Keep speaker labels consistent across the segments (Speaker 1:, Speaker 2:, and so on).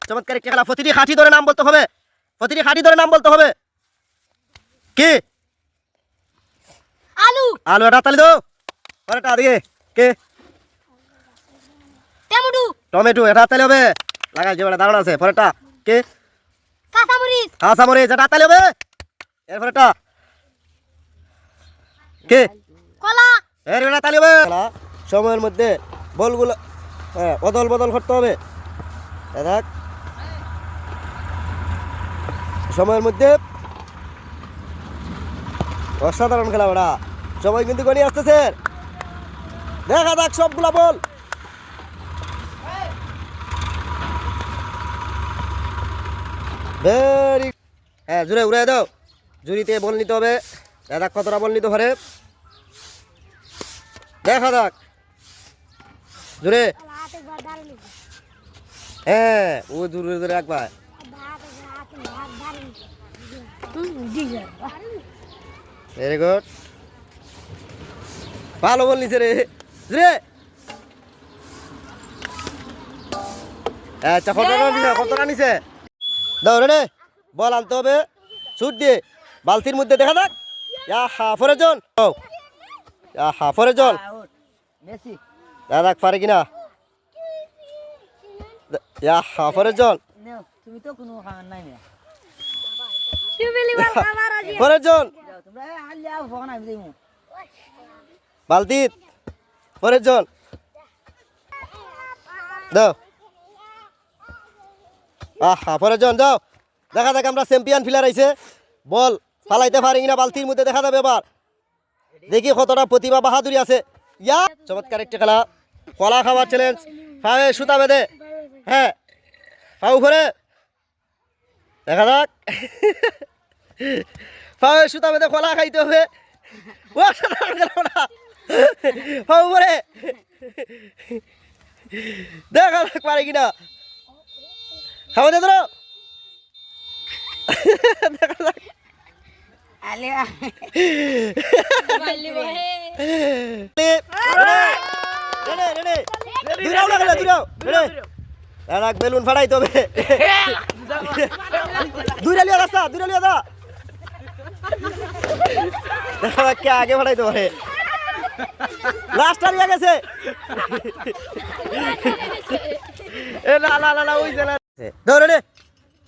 Speaker 1: চমৎকার একটি খেলা। প্রতিটি খাঁটি ধরে নাম বলতে হবে, প্রতিটি খাঁটি ধরে নাম বলতে হবে। কি?
Speaker 2: আলু।
Speaker 1: আলু। এটা তালি দাও। পরেরটা দিকে কে?
Speaker 2: টমেটো।
Speaker 1: টমেটো। এটা তালি হবে। লাগাই যে বড় দারুণ আছে। পরেরটা কে?
Speaker 2: কাঁচামরিচ।
Speaker 1: কাঁচামরিচ। এটা তালি হবে। এরপরেরটা কে?
Speaker 2: কলা।
Speaker 1: এর এটা তালি হবে। সময়ের মধ্যে বলগুলো বদল বদল করতে হবে। দেখ সময়ের মধ্যে অসাধারণ খেলা ওটা। সময় কিন্তু গড়িয়ে আসতেছে। দেখা যাক সবগুলা বল। ভেরি জুড়ে উড়ে দাও। জুড়িতে বল নিতে হবে। দেখা কতটা বল নিতে পারে। দেখা যাক জুড়ে। হ্যাঁ ও জুড়ে জুড়ে একবার। Very good. ভালো বল নিছে রে জুড়ে। আচ্ছা কতটা নিছে দাও রে। বল আনতে হবে। ছুট দিয়ে বালতির মধ্যে দেখা যাক। ফরের জন ফরের জন দেখা যাক পারে কিনা। ফরের জন
Speaker 3: তুমি তো কোনো খাবার নাই না
Speaker 1: ফরের জন
Speaker 3: তোমরা হালিয়া ফোন আমি দেবো
Speaker 1: বালতিত ফরের জন দাও। ফরের জন যাও। দেখা যাক আমরা চ্যাম্পিয়ন ফিলার আইছে। বল ফালাইতে পারি কিনা বালতির মধ্যে দেখা যাবে। এবার দেখি কতটা প্রতিভা বাহাদুরি আছে। ইয়া চমৎকার একটি খেলা। কলা খাওয়ার চ্যালেঞ্জ। পায়ে সুতা বেঁধে হ্যাঁ পাউ করে দেখা যাক। পায়ে সুতা বেঁধে কলা খাইতে হবে। পাউ করে দেখা যাক পারে কিনা। খাওয়া দে ধরো। দেখা যাক বেলুন ফাটাই তবে দুইরালিয়া রাস্তা দুইরালিয়া দা দেখা যাক কে আগে ফাটাইতে পারে। লাস্ট হারিয়ে গেছে। দৌড়ে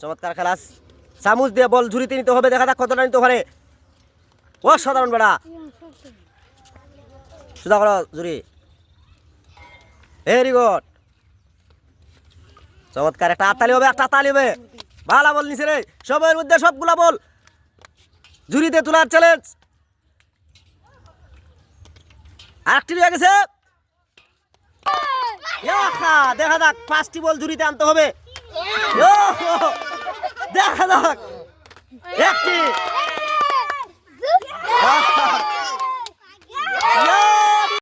Speaker 1: চমৎকার খেলা। চামচ দিয়ে বল ঝুড়িতে নিতে হবে। দেখা যাক কতটা নিতে পারে। অসাধারণ বেড়া। সুদা করো ঝুড়ি। Very good. চমৎকার একটা হাততালি হবে। একটা তালি হবে। ভালো বল নিছে রে। সময়ের মধ্যে সবগুলা বল ঝুড়িতে তোলার চ্যালেঞ্জ। আরেকটি রয়ে গেছে। দেখা যাক 5টি বল ঝুড়িতে আনতে হবে। দেখা যাক 1টি